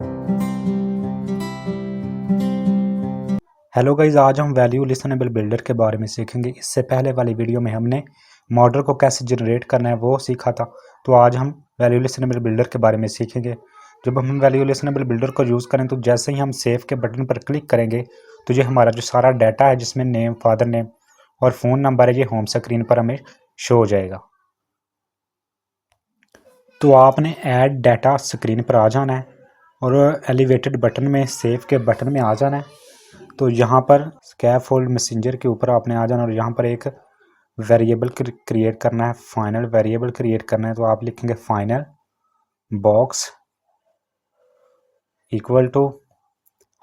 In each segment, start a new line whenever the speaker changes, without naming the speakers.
Hello guys, आज हम value listenable builder के बारे में सीखेंगे। इससे पहले वाली वीडियो में हमने मॉडल को कैसे जनरेट करना है वो सीखा था। तो आज हम वैल्यू लिसनेबल बिल्डर के बारे में सीखेंगे। जब हम वैल्यू लिसनेबल बिल्डर को यूज़ करें तो जैसे ही हम सेव के बटन पर क्लिक करेंगे तो ये हमारा जो सारा डाटा है जिसमें नेम, फादर नेम और फ़ोन नंबर है, ये होम स्क्रीन पर हमें शो हो जाएगा। तो आपने ऐड डाटा स्क्रीन पर आ जाना है और एलिवेटेड बटन में सेव के बटन में आ जाना है। तो यहाँ पर स्कैफोल्ड मैसेंजर के ऊपर आपने आ जाना और यहाँ पर एक वेरिएबल क्रिएट करना है, फाइनल वेरिएबल क्रिएट करना है। तो आप लिखेंगे final box equal to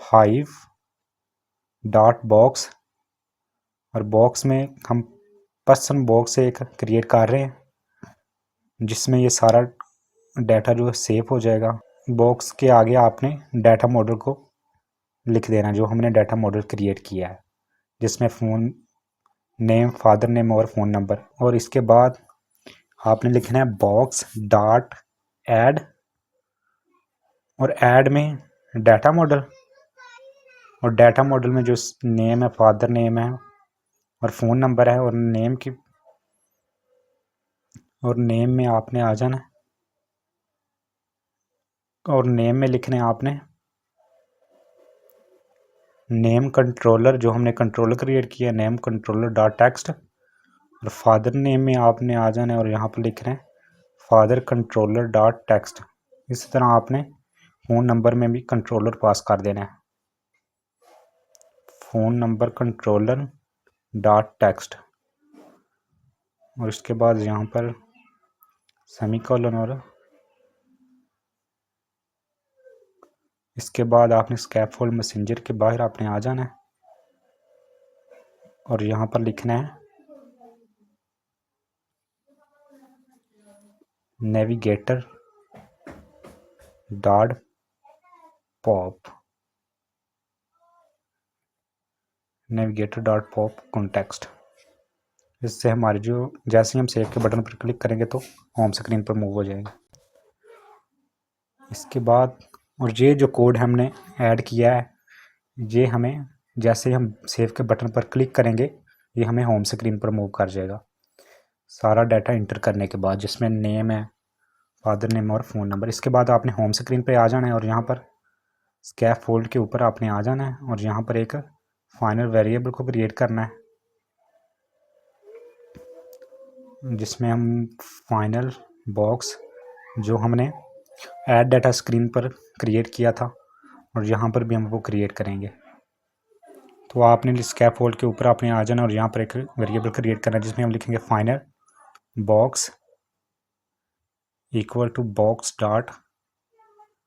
Hive dot box, और बॉक्स में हम पर्सन बॉक्स से एक क्रिएट कर रहे हैं जिसमें ये सारा डाटा जो है सेव हो जाएगा। बॉक्स के आगे आपने डाटा मॉडल को लिख देना जो हमने डाटा मॉडल क्रिएट किया है, जिसमें फ़ोन नेम, फादर नेम और फ़ोन नंबर। और इसके बाद आपने लिखना है बॉक्स डॉट ऐड, और ऐड में डाटा मॉडल, और डाटा मॉडल में जो नेम है, फादर नेम है और फ़ोन नंबर है, और नेम में आपने आ जाना है और नेम में लिखने आपने नेम कंट्रोलर, जो हमने कंट्रोलर क्रिएट किया, नेम कंट्रोलर डॉट टेक्स्ट। और फादर नेम में आपने आ जाना है और यहाँ पर लिख रहे हैं फादर कंट्रोलर डॉट टेक्स्ट। इसी तरह आपने फ़ोन नंबर में भी कंट्रोलर पास कर देना है, phone number controller dot text. और इसके बाद यहाँ पर सेमीकोलन, और इसके बाद आपने स्कैफोल्ड मैसेंजर के बाहर आपने आ जाना है और यहाँ पर लिखना है navigator dot pop, navigator dot pop context. इससे हमारी जो जैसे ही हम सेव के बटन पर क्लिक करेंगे तो होम स्क्रीन पर मूव हो जाएंगे। इसके बाद और ये जो कोड हमने ऐड किया है, ये हमें जैसे ही हम सेव के बटन पर क्लिक करेंगे ये हमें होम स्क्रीन पर मूव कर जाएगा, सारा डाटा इंटर करने के बाद, जिसमें नेम है, फादर नेम और फ़ोन नंबर। इसके बाद आपने होम स्क्रीन पर आ जाना है और यहाँ पर स्कैफोल्ड के ऊपर आपने आ जाना है और यहाँ पर एक फाइनल वेरिएबल को क्रिएट करना है जिसमें हम फाइनल बॉक्स जो हमने ऐड डाटा स्क्रीन पर क्रिएट किया था और यहाँ पर भी हम वो क्रिएट करेंगे। तो आपने स्कैफोल्ड के ऊपर आपने आ जाना और यहाँ पर एक वेरिएबल क्रिएट करना है जिसमें हम लिखेंगे final box equal to box dot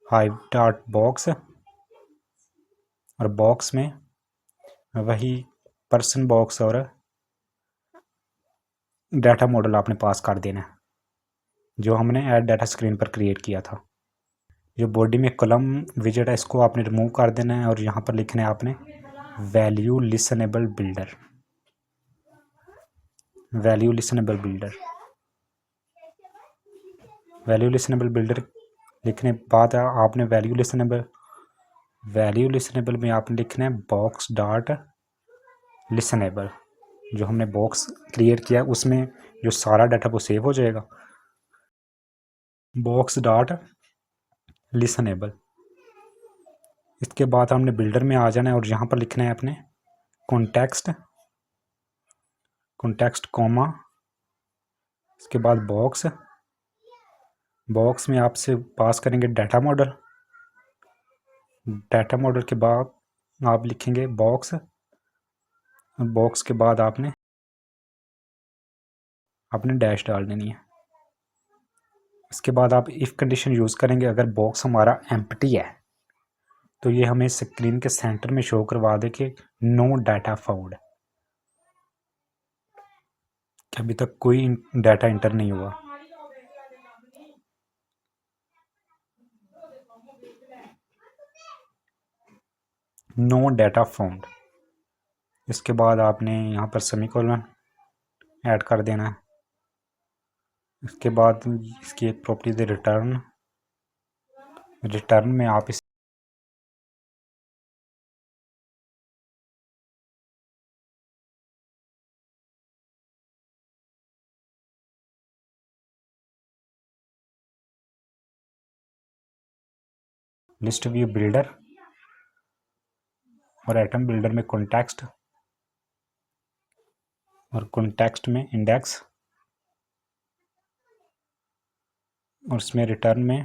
Hive dot box, और बॉक्स में वही पर्सन बॉक्स और डाटा मॉडल आपने पास कर देना है जो हमने ऐड डाटा स्क्रीन पर क्रिएट किया था। जो बॉडी में कॉलम विजेट है इसको आपने रिमूव कर देना है और यहाँ पर लिखना है आपने value listenable builder, value listenable builder. Value listenable builder लिखने के बाद आपने वैल्यू लिसनेबल में आपने लिखना है बॉक्स डॉट लिसनेबल। जो हमने बॉक्स क्रिएट किया उसमें जो सारा डाटा वो सेव हो जाएगा, बॉक्स डॉट लिसनेबल। इसके बाद हमने बिल्डर में आ जाना है और यहाँ पर लिखना है अपने कॉन्टेक्स्ट कॉमा, इसके बाद बॉक्स में आपसे पास करेंगे डाटा मॉडल के बाद आप लिखेंगे बॉक्स के बाद आपने डैश डाल देनी है। इसके बाद आप इफ़ कंडीशन यूज़ करेंगे, अगर बॉक्स हमारा एम्प्टी है तो ये हमें स्क्रीन के सेंटर में शो करवा दे कि नो डाटा फाउंड, कि अभी तक कोई डाटा इंटर नहीं हुआ। No data found. इसके बाद आपने यहाँ पर सेमीकोलन ऐड कर देना है। इसके बाद इसकी एक प्रॉपर्टी है रिटर्न में आप इस लिस्ट व्यू बिल्डर और एटम बिल्डर में कॉन्टेक्स्ट और कॉन्टेक्स्ट में इंडेक्स और इसमें रिटर्न में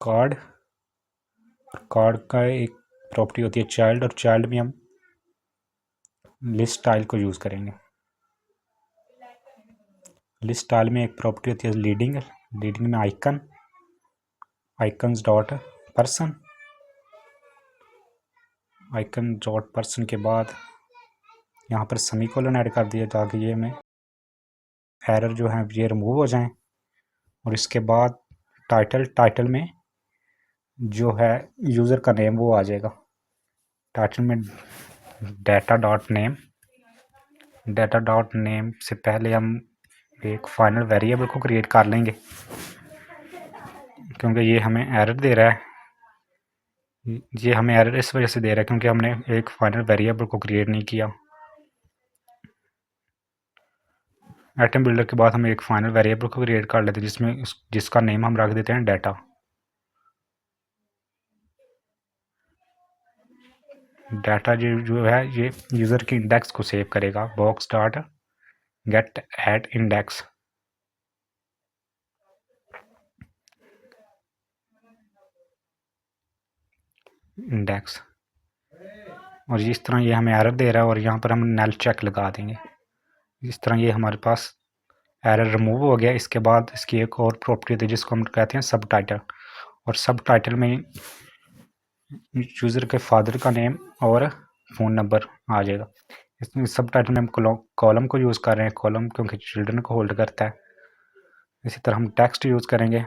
कार्ड। कार्ड का एक प्रॉपर्टी होती है चाइल्ड, और चाइल्ड में हम लिस्ट स्टाइल को यूज़ करेंगे। लिस्ट स्टाइल में एक प्रॉपर्टी होती है लीडिंग। लीडिंग में icon, icons dot person, icon dot person के बाद यहाँ पर सेमीकोलन ऐड कर दिया ताकि ये में एरर जो है ये रिमूव हो जाएं। और इसके बाद टाइटल, टाइटल में जो है यूज़र का नेम वो आ जाएगा। टाइटल में data dot name, data dot name से पहले हम एक फाइनल वेरिएबल को क्रिएट कर लेंगे क्योंकि ये हमें एरर दे रहा है। ये हमें एरर इस वजह से दे रहा है क्योंकि हमने एक फाइनल वेरिएबल को क्रिएट नहीं किया। आइटम बिल्डर के बाद हम एक फाइनल वेरिएबल को क्रिएट कर लेते हैं जिसमें जिसका नेम हम रख देते हैं डाटा। डाटा जो है ये यूज़र की इंडेक्स को सेव करेगा। Box dot get at index, index. और इस तरह ये हमें एरर दे रहा है और यहाँ पर हम नल चेक लगा देंगे। इस तरह ये हमारे पास एरर रिमूव हो गया। इसके बाद इसकी एक और प्रॉपर्टी होती है जिसको हम कहते हैं सब टाइटल। और सब टाइटल में यूज़र के फादर का नेम और फ़ोन नंबर आ जाएगा। इसमें सब टाइटल में हम कॉलम को यूज़ कर रहे हैं, कॉलम क्योंकि चिल्ड्रन को होल्ड करता है। इसी तरह हम टेक्स्ट यूज़ करेंगे,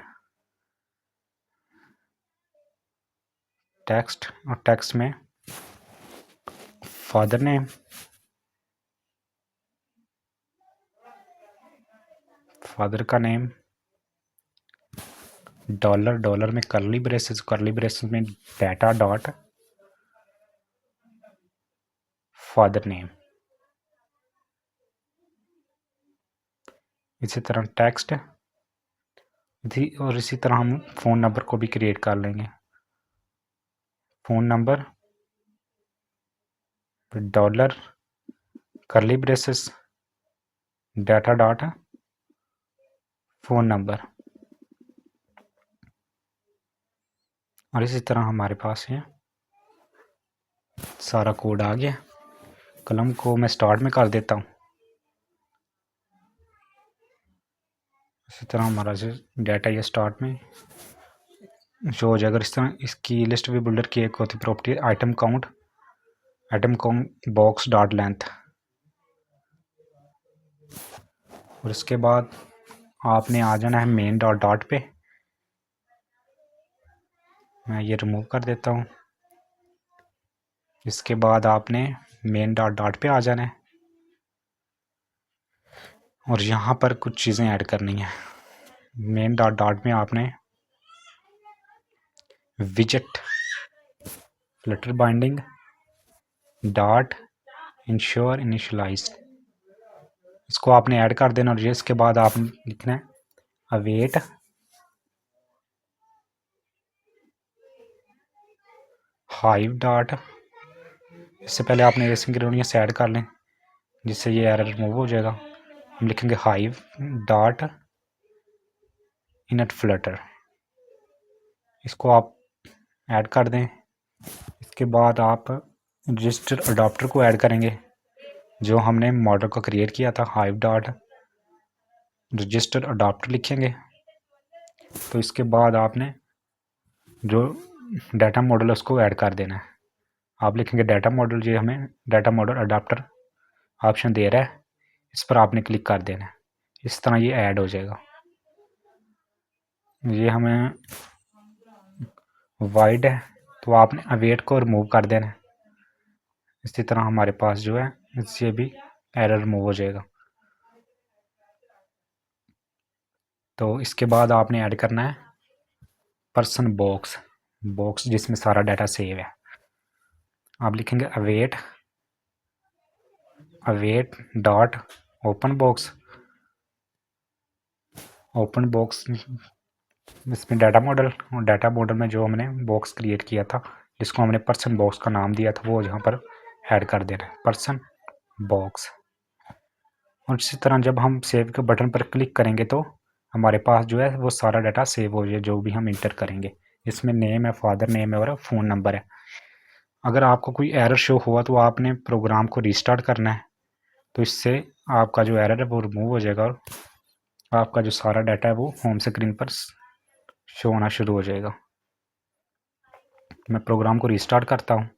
टेक्स्ट, और टेक्स्ट में फादर नेम, फादर का नेम, डॉलर, डॉलर में करली ब्रेसेस, करली ब्रेसेस में डाटा डॉट फादर नेम। इसी तरह टेक्स्ट, और इसी तरह हम फ़ोन नंबर को भी क्रिएट कर लेंगे। फ़ोन नंबर, डॉलर, करली braces, data dot phone number. और इसी तरह हमारे पास ये सारा कोड आ गया। कलम को मैं स्टार्ट में कर देता हूँ। इसी तरह हमारा जो डाटा ये स्टार्ट में शो हो जाएगा। इस तरह इसकी लिस्ट व्यू बिल्डर की एक होती property item count, item count box dot length. और इसके बाद आपने आ जाना है मेन डॉट डॉट पे। मैं ये रिमूव कर देता हूँ। इसके बाद आपने मेन डॉट डॉट पे आ जाना है और यहाँ पर कुछ चीज़ें ऐड करनी है। मेन डॉट डॉट में आपने विजेट Flutter binding dot ensure initialise, इसको आपने ऐड कर देना। और ये इसके बाद आपने लिखना है अवेट हाइव डॉट, इससे पहले आपने एसिंक्रोनियस ऐड कर लें जिससे ये एरर रिमूव हो जाएगा। हम लिखेंगे हाइव डॉट इनट फ्लटर, इसको आप ऐड कर दें। इसके बाद आप रजिस्टर अडाप्टर को ऐड करेंगे जो हमने मॉडल को क्रिएट किया था। हाइव डॉट रजिस्टर अडाप्टर लिखेंगे। तो इसके बाद आपने जो डाटा मॉडल है उसको ऐड कर देना है। आप लिखेंगे डाटा मॉडल, ये हमें डाटा मॉडल अडाप्टर ऑप्शन दे रहा है, इस पर आपने क्लिक कर देना है। इस तरह ये ऐड हो जाएगा। ये हमें वाइड है तो आपने अवेट को रिमूव कर देना है। इसी तरह हमारे पास जो है इससे भी एरर रिमूव हो जाएगा। तो इसके बाद आपने ऐड करना है पर्सन बॉक्स, बॉक्स जिसमें सारा डाटा सेव है। आप लिखेंगे await, await dot open box, open box इसमें डाटा मॉडल में जो हमने बॉक्स क्रिएट किया था, जिसको हमने पर्सन बॉक्स का नाम दिया था, वो यहाँ पर ऐड कर देना है, पर्सन बॉक्स। और इसी तरह जब हम सेव के बटन पर क्लिक करेंगे तो हमारे पास जो है वो सारा डाटा सेव हो जाए, जो भी हम इंटर करेंगे। इसमें नेम है, फादर नेम है और फ़ोन नंबर है। अगर आपको कोई एरर शो हुआ तो आपने प्रोग्राम को रीस्टार्ट करना है, तो इससे आपका जो एरर है वो रिमूव हो जाएगा और आपका जो सारा डाटा है वो होम स्क्रीन पर शो होना शुरू हो जाएगा। मैं प्रोग्राम को रीस्टार्ट करता हूँ।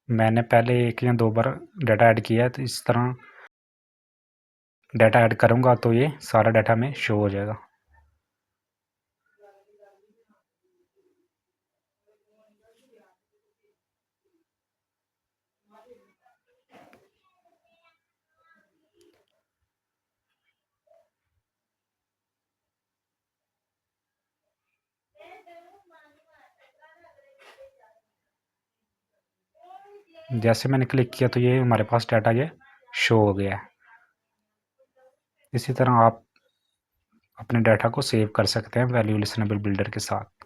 मैंने पहले 1 या 2 बार डाटा ऐड किया है, तो इस तरह डाटा ऐड करूँगा तो ये सारा डाटा में शो हो जाएगा। जैसे मैंने क्लिक किया तो ये हमारे पास डाटा ये शो हो गया है। इसी तरह आप अपने डाटा को सेव कर सकते हैं वैल्यू लिसनेबल बिल्डर के साथ।